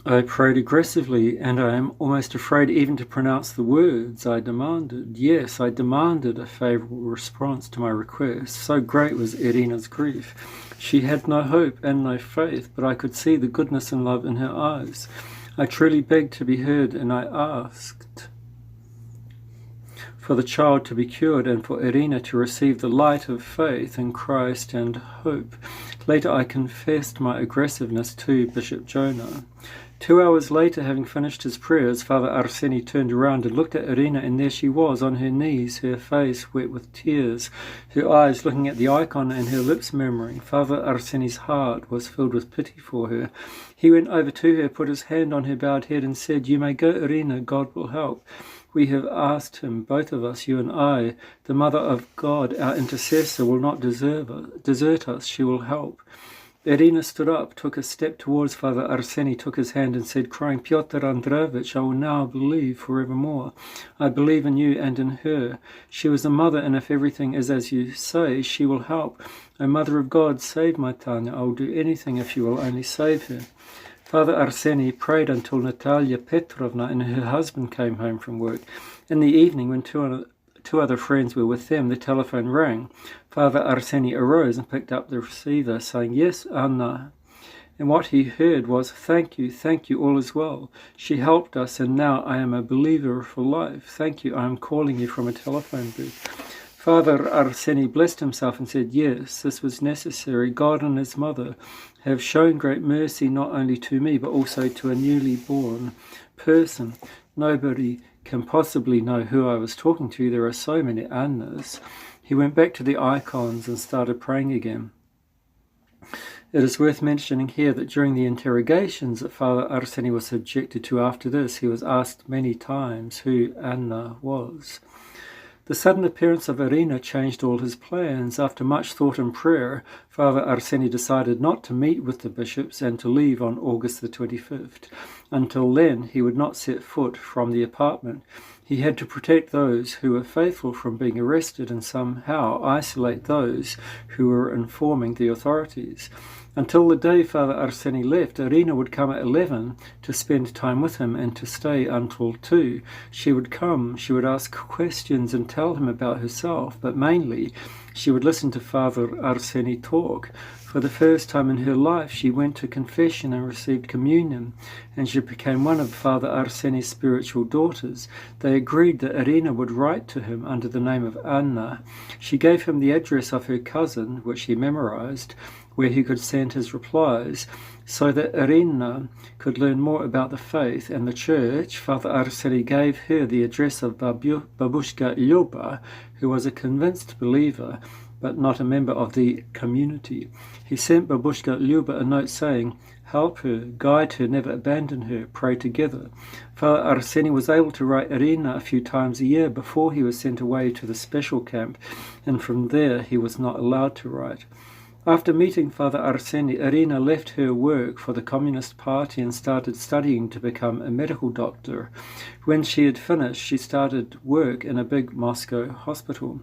I prayed aggressively, and I am almost afraid even to pronounce the words I demanded. Yes, I demanded a favourable response to my request. So great was Irina's grief. She had no hope and no faith, but I could see the goodness and love in her eyes. I truly begged to be heard, and I asked for the child to be cured and for Irina to receive the light of faith in Christ and hope. Later I confessed my aggressiveness to Bishop Jonah. 2 hours later, having finished his prayers, Father Arseny turned around and looked at Irina, and there she was on her knees, her face wet with tears, her eyes looking at the icon and her lips murmuring. Father Arseny's heart was filled with pity for her. He went over to her, put his hand on her bowed head and said, "You may go, Irina, God will help. We have asked him, both of us, you and I. The Mother of God, our intercessor, will not desert us. She will help." Irina stood up, took a step towards Father Arseny, took his hand and said, crying, "Pyotr Andreevich, I will now believe forevermore. I believe in you and in her. She was a mother, and if everything is as you say, she will help. O Mother of God, save my Tanya. I will do anything if you will only save her." Father Arseny prayed until Natalia Petrovna and her husband came home from work. In the evening, when two other friends were with them, the telephone rang. Father Arseny arose and picked up the receiver, saying, "Yes, Anna." And what he heard was, thank you, all is well. She helped us, and now I am a believer for life. Thank you, I am calling you from a telephone booth." Father Arseny blessed himself and said, "Yes, this was necessary. God and his mother have shown great mercy not only to me, but also to a newly born person. Nobody can possibly know who I was talking to. There are so many Annas." He went back to the icons and started praying again. It is worth mentioning here that during the interrogations that Father Arseny was subjected to after this, he was asked many times who Anna was. The sudden appearance of Irina changed all his plans. After much thought and prayer, Father Arseny decided not to meet with the bishops and to leave on August the 25th. Until then, he would not set foot from the apartment. He had to protect those who were faithful from being arrested and somehow isolate those who were informing the authorities. Until the day Father Arseny left, Irina would come at 11 to spend time with him and to stay until 2. She would come, she would ask questions and tell him about herself, but mainly she would listen to Father Arseny talk. For the first time in her life, she went to confession and received communion, and she became one of Father Arseny's spiritual daughters. They agreed that Irina would write to him under the name of Anna. She gave him the address of her cousin, which he memorized, where he could send his replies, so that Irina could learn more about the faith and the church. Father Arseny gave her the address of Babushka Lyuba, who was a convinced believer, but not a member of the community. He sent Babushka Lyuba a note saying, "Help her, guide her, never abandon her, pray together." Father Arseny was able to write Irina a few times a year before he was sent away to the special camp, and from there he was not allowed to write. After meeting Father Arseny, Irina left her work for the Communist Party and started studying to become a medical doctor. When she had finished, she started work in a big Moscow hospital.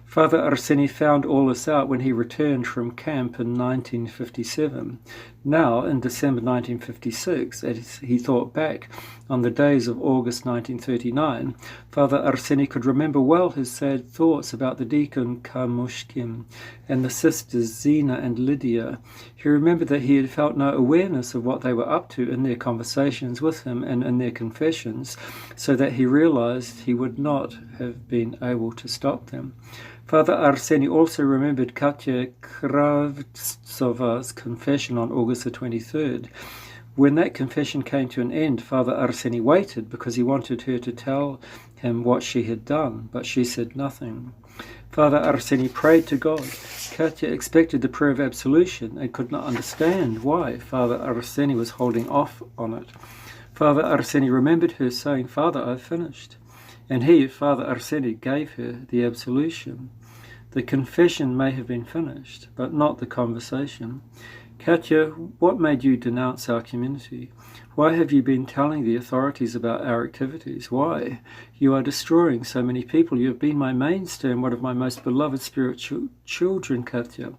Father Arseny found all this out when he returned from camp in 1957. Now, in December 1956, as he thought back on the days of August 1939, Father Arseny could remember well his sad thoughts about the deacon Kamushkin and the sisters Zina and Lydia. He remembered that he had felt no awareness of what they were up to in their conversations with him and in their confessions, so that he realized he would not have been able to stop them. Father Arseny also remembered Katya Kravtsova's confession on August the 23rd. When that confession came to an end, Father Arseny waited because he wanted her to tell him what she had done, but she said nothing. Father Arseny prayed to God. Katya expected the prayer of absolution and could not understand why Father Arseny was holding off on it. Father Arseny remembered her saying, "Father, I've finished." And he, Father Arseny, gave her the absolution. The confession may have been finished, but not the conversation. "Katya, what made you denounce our community? Why have you been telling the authorities about our activities? Why? You are destroying so many people. You have been my mainstay and one of my most beloved spiritual children, Katya."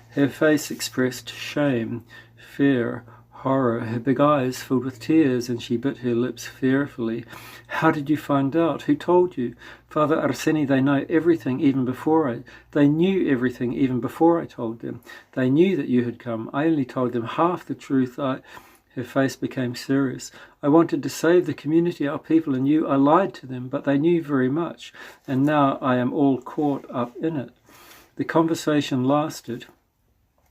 Her face expressed shame, fear, horror. Her big eyes filled with tears, and she bit her lips fearfully. How did you find out? Who told you? Father Arseny, they know everything even before They knew everything even before I told them. They knew that you had come. I only told them half the truth. Her face became serious. I wanted to save the community, our people, and you. I lied to them, but they knew very much, and now I am all caught up in it. The conversation lasted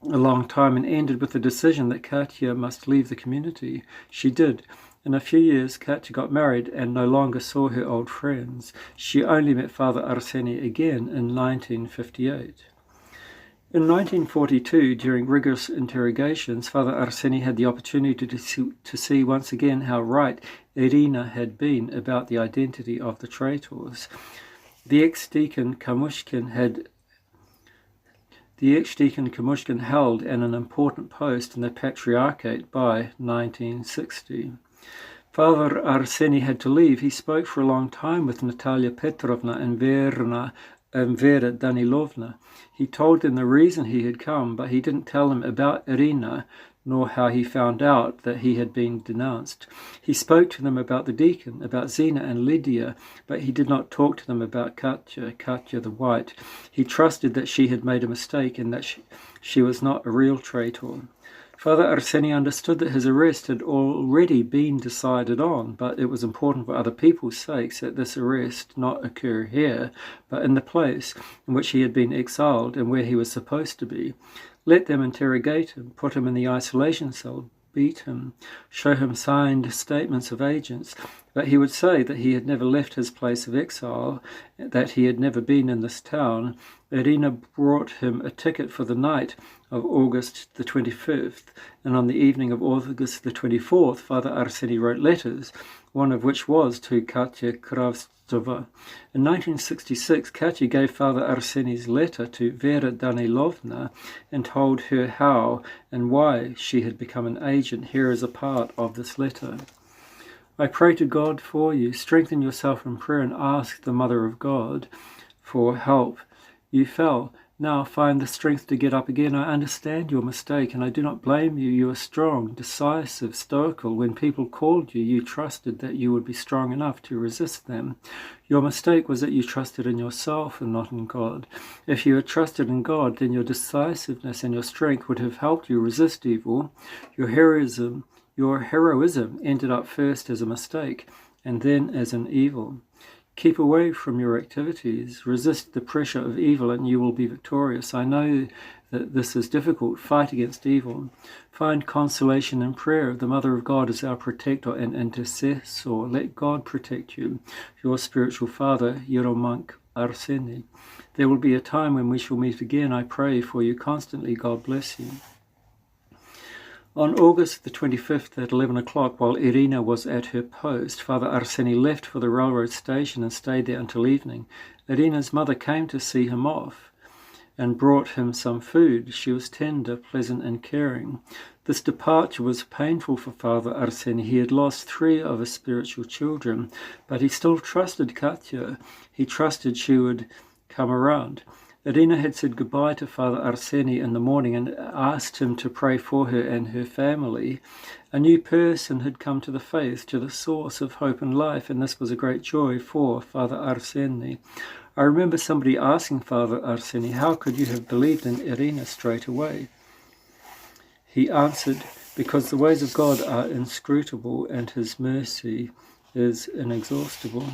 a long time and ended with the decision that Katya must leave the community. She did. In a few years, Katya got married and no longer saw her old friends. She only met Father Arseny again in 1958. In 1942, during rigorous interrogations, Father Arseny had the opportunity to see once again how right Irina had been about the identity of the traitors. The ex-deacon Kamushkin held an important post in the Patriarchate by 1960. Father Arseny had to leave. He spoke for a long time with Natalia Petrovna and Vera Danilovna. He told them the reason he had come, but he didn't tell them about Irina, nor how he found out that he had been denounced. He spoke to them about the deacon, about Zina and Lydia, but he did not talk to them about Katya the White. He trusted that she had made a mistake and that she was not a real traitor. Father Arseny understood that his arrest had already been decided on, but it was important for other people's sakes that this arrest not occur here, but in the place in which he had been exiled and where he was supposed to be. Let them interrogate him, put him in the isolation cell, beat him, show him signed statements of agents, but he would say that he had never left his place of exile, that he had never been in this town. Irina brought him a ticket for the night of August the 25th, and on the evening of August the 24th, Father Arseny wrote letters, one of which was to Katya Kravtsova. In 1966, Katya gave Father Arseny's letter to Vera Danilovna and told her how and why she had become an agent. Here is a part of this letter. I pray to God for you. Strengthen yourself in prayer and ask the Mother of God for help. You fell. Now find the strength to get up again. I understand your mistake, and I do not blame you. You are strong, decisive, stoical. When people called you, you trusted that you would be strong enough to resist them. Your mistake was that you trusted in yourself and not in God. If you had trusted in God, then your decisiveness and your strength would have helped you resist evil. Your heroism ended up first as a mistake, and then as an evil. Keep away from your activities. Resist the pressure of evil and you will be victorious. I know that this is difficult. Fight against evil. Find consolation in prayer. The Mother of God is our protector and intercessor. Let God protect you. Your spiritual father, Yeromank Arseny. There will be a time when we shall meet again. I pray for you constantly. God bless you. On August the 25th at 11 o'clock, while Irina was at her post, Father Arseny left for the railroad station and stayed there until evening. Irina's mother came to see him off and brought him some food. She was tender, pleasant, and caring. This departure was painful for Father Arseny. He had lost 3 of his spiritual children, but he still trusted Katya. He trusted she would come around. Irina had said goodbye to Father Arseny in the morning and asked him to pray for her and her family. A new person had come to the faith, to the source of hope and life, and this was a great joy for Father Arseny. I remember somebody asking Father Arseny, how could you have believed in Irina straight away? He answered, because the ways of God are inscrutable and his mercy is inexhaustible.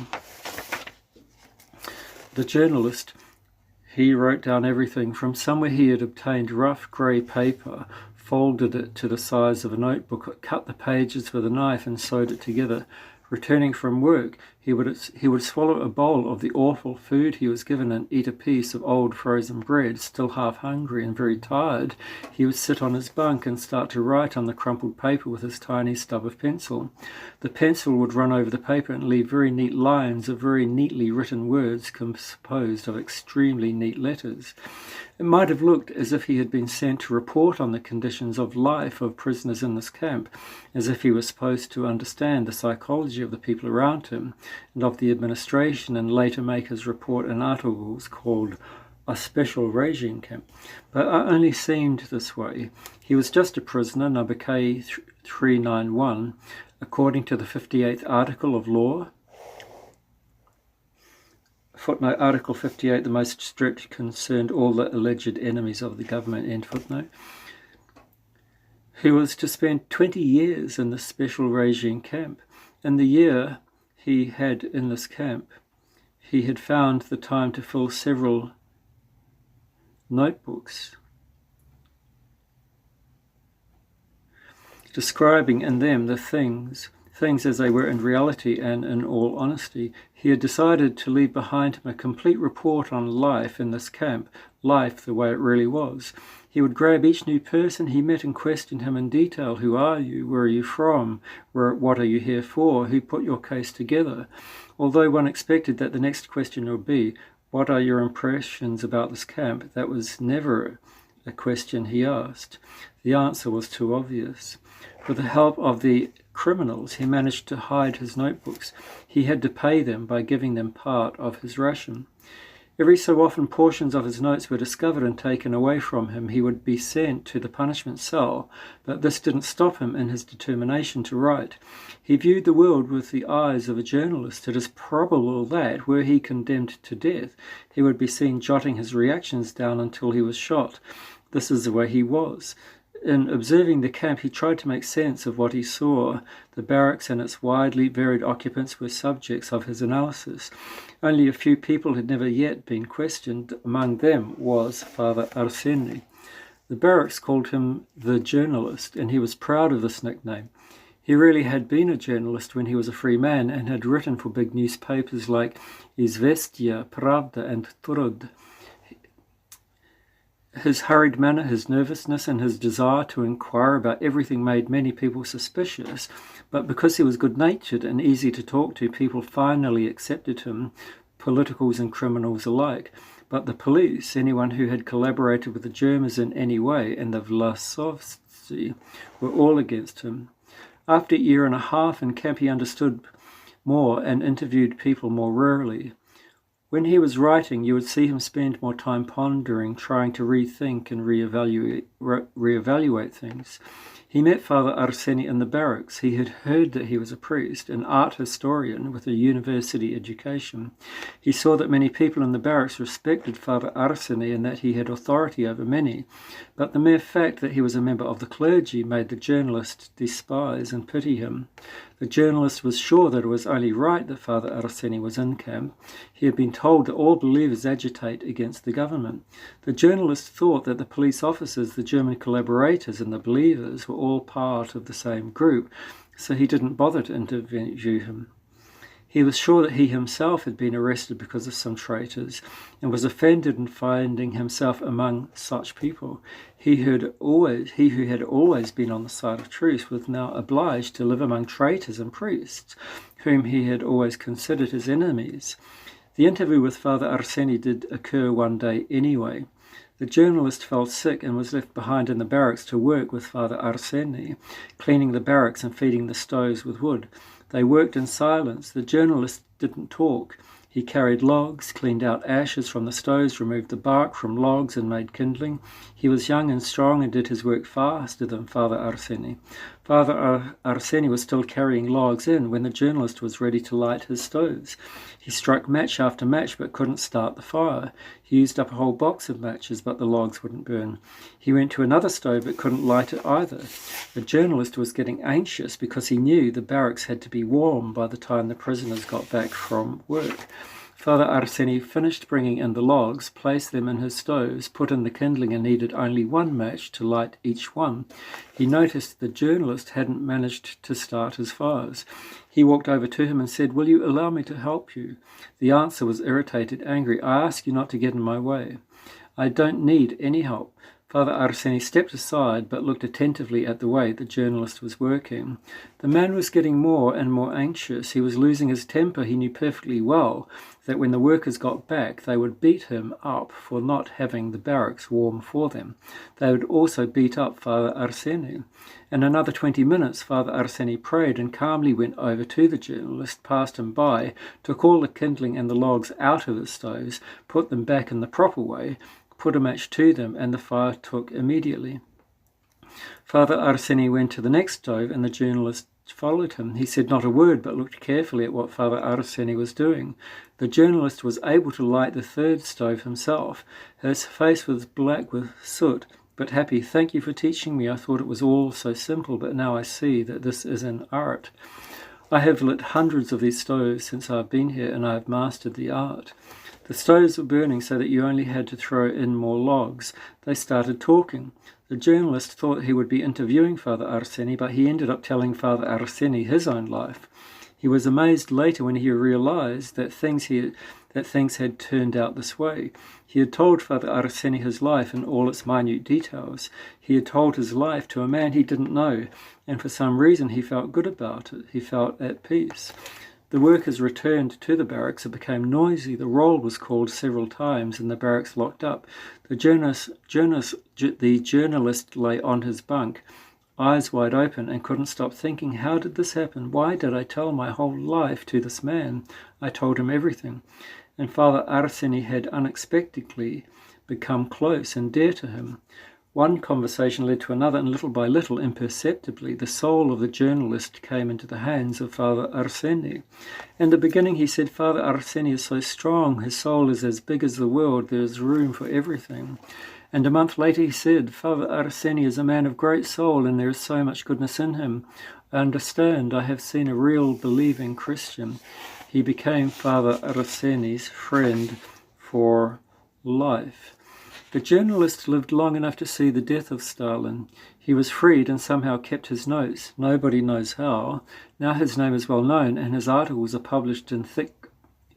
The journalist, he wrote down everything. From somewhere he had obtained rough grey paper, folded it to the size of a notebook, cut the pages with a knife and sewed it together. Returning from work, he would swallow a bowl of the awful food he was given and eat a piece of old frozen bread. Still half hungry and very tired, he would sit on his bunk and start to write on the crumpled paper with his tiny stub of pencil. The pencil would run over the paper and leave very neat lines of very neatly written words composed of extremely neat letters. It might have looked as if he had been sent to report on the conditions of life of prisoners in this camp, as if he was supposed to understand the psychology of the people around him and of the administration, and later make his report in articles called A Special Regime Camp. But it only seemed this way. He was just a prisoner, number K 391, according to the 58th article of law. Footnote, Article 58, the most strict, concerned all the alleged enemies of the government, end footnote. Who was to spend 20 years in this special regime camp. In the year he had in this camp, he had found the time to fill several notebooks, describing in them the things as they were in reality and in all honesty. He had decided to leave behind him a complete report on life in this camp, life the way it really was. He would grab each new person he met and question him in detail. Who are you? Where are you from? What are you here for? Who put your case together? Although one expected that the next question would be, what are your impressions about this camp? That was never a question he asked. The answer was too obvious. With the help of the criminals, he managed to hide his notebooks. He had to pay them by giving them part of his ration. Every so often portions of his notes were discovered and taken away from him. He would be sent to the punishment cell, but this didn't stop him in his determination to write. He viewed the world with the eyes of a journalist. It is probable that, were he condemned to death, he would be seen jotting his reactions down until he was shot. This is the way he was. In observing the camp, he tried to make sense of what he saw. The barracks and its widely varied occupants were subjects of his analysis. Only a few people had never yet been questioned. Among them was Father Arseny. The barracks called him the journalist, and he was proud of this nickname. He really had been a journalist when he was a free man and had written for big newspapers like Izvestia, Pravda, and Trud. His hurried manner, his nervousness, and his desire to inquire about everything made many people suspicious, but because he was good-natured and easy to talk to, people finally accepted him, politicals and criminals alike. But the police, anyone who had collaborated with the Germans in any way, and the Vlasovci, were all against him. After a year and a half in camp, he understood more and interviewed people more rarely. When he was writing, you would see him spend more time pondering, trying to rethink and reevaluate things. He met Father Arseny in the barracks. He had heard that he was a priest, an art historian with a university education. He saw that many people in the barracks respected Father Arseny and that he had authority over many. But the mere fact that he was a member of the clergy made the journalist despise and pity him. The journalist was sure that it was only right that Father Arseny was in camp. He had been told that all believers agitate against the government. The journalist thought that the police officers, the German collaborators, and the believers were all part of the same group, so he didn't bother to interview him. He was sure that he himself had been arrested because of some traitors and was offended in finding himself among such people. He who had always been on the side of truth was now obliged to live among traitors and priests, whom he had always considered his enemies. The interview with Father Arseny did occur one day anyway. The journalist fell sick and was left behind in the barracks to work with Father Arseny, cleaning the barracks and feeding the stoves with wood. They worked in silence. The journalist didn't talk. He carried logs, cleaned out ashes from the stoves, removed the bark from logs and made kindling. He was young and strong and did his work faster than Father Arseny. Father Arseny was still carrying logs in when the journalist was ready to light his stoves. He struck match after match but couldn't start the fire. He used up a whole box of matches but the logs wouldn't burn. He went to another stove but couldn't light it either. The journalist was getting anxious because he knew the barracks had to be warm by the time the prisoners got back from work. Father Arseny finished bringing in the logs, placed them in his stoves, put in the kindling and needed only one match to light each one. He noticed the journalist hadn't managed to start his fires. He walked over to him and said, "Will you allow me to help you?" The answer was irritated, angry. "I ask you not to get in my way. I don't need any help." Father Arseny stepped aside but looked attentively at the way the journalist was working. The man was getting more and more anxious. He was losing his temper. He knew perfectly well that when the workers got back, they would beat him up for not having the barracks warm for them. They would also beat up Father Arseny. In another 20 minutes, Father Arseny prayed and calmly went over to the journalist, passed him by, took all the kindling and the logs out of the stoves, put them back in the proper way, put a match to them, and the fire took immediately. Father Arseny went to the next stove, and the journalist followed him. He said not a word, but looked carefully at what Father Arseny was doing. The journalist was able to light the third stove himself. His face was black with soot, but happy. "Thank you for teaching me. I thought it was all so simple, but now I see that this is an art. I have lit hundreds of these stoves since I've been here, and I have mastered the art." The stoves were burning so that you only had to throw in more logs. They started talking. The journalist thought he would be interviewing Father Arseny, but he ended up telling Father Arseny his own life. He was amazed later when he realized that things had turned out this way. He had told Father Arseny his life in all its minute details. He had told his life to a man he didn't know, and for some reason he felt good about it. He felt at peace. The workers returned to the barracks. It became noisy. The roll was called several times, and the barracks locked up. The journalist lay on his bunk, eyes wide open, and couldn't stop thinking, how did this happen? Why did I tell my whole life to this man? I told him everything. And Father Arseny had unexpectedly become close and dear to him. One conversation led to another, and little by little, imperceptibly, the soul of the journalist came into the hands of Father Arseny. In the beginning he said, "Father Arseny is so strong, his soul is as big as the world, there is room for everything." And a month later he said, "Father Arseny is a man of great soul, and there is so much goodness in him. I understand, I have seen a real believing Christian." He became Father Arseny's friend for life. The journalist lived long enough to see the death of Stalin. He was freed and somehow kept his notes. Nobody knows how. Now his name is well known, and his articles are published in thick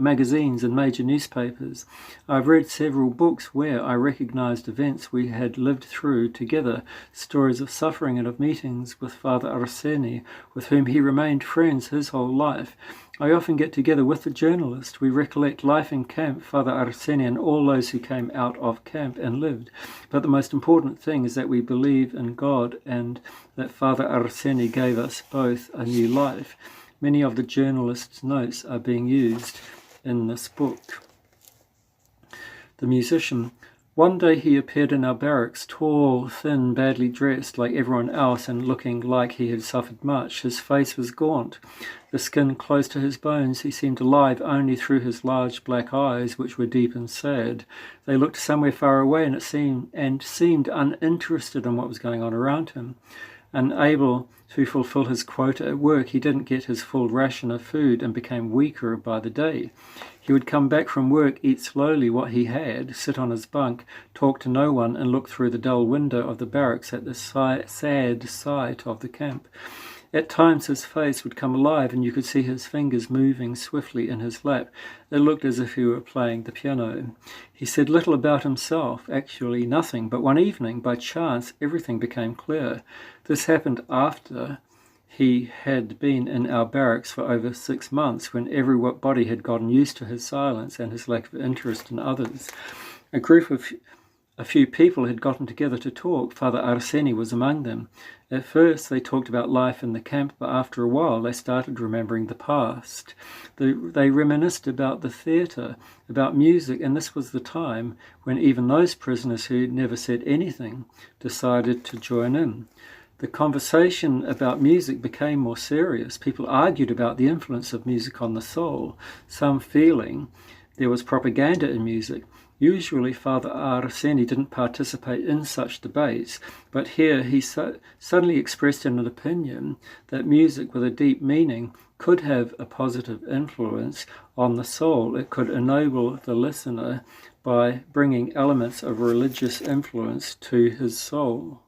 magazines and major newspapers. I've read several books where I recognized events we had lived through together, stories of suffering and of meetings with Father Arseny, with whom he remained friends his whole life. I often get together with the journalist. We recollect life in camp, Father Arseny, and all those who came out of camp and lived. But the most important thing is that we believe in God, and that Father Arseny gave us both a new life. Many of the journalist's notes are being used in this book. The musician. One day he appeared in our barracks, tall, thin, badly dressed like everyone else, and looking like he had suffered much. His face was gaunt, the skin close to his bones. He seemed alive only through his large black eyes, which were deep and sad. They looked somewhere far away, and seemed uninterested in what was going on around him. Unable to fulfill his quota at work, he didn't get his full ration of food and became weaker by the day. He would come back from work, eat slowly what he had, sit on his bunk, talk to no one, and look through the dull window of the barracks at the sad sight of the camp. At times his face would come alive, and you could see his fingers moving swiftly in his lap. It looked as if he were playing the piano. He said little about himself, actually nothing, but one evening, by chance, everything became clear. This happened after he had been in our barracks for over 6 months, when everybody had gotten used to his silence and his lack of interest in others. A few people had gotten together to talk. Father Arseny was among them. At first they talked about life in the camp, but after a while they started remembering the past. They reminisced about the theatre, about music, and this was the time when even those prisoners who never said anything decided to join in. The conversation about music became more serious. People argued about the influence of music on the soul, some feeling there was propaganda in music. Usually Father Arseny didn't participate in such debates, but here he suddenly expressed an opinion that music with a deep meaning could have a positive influence on the soul. It could ennoble the listener by bringing elements of religious influence to his soul.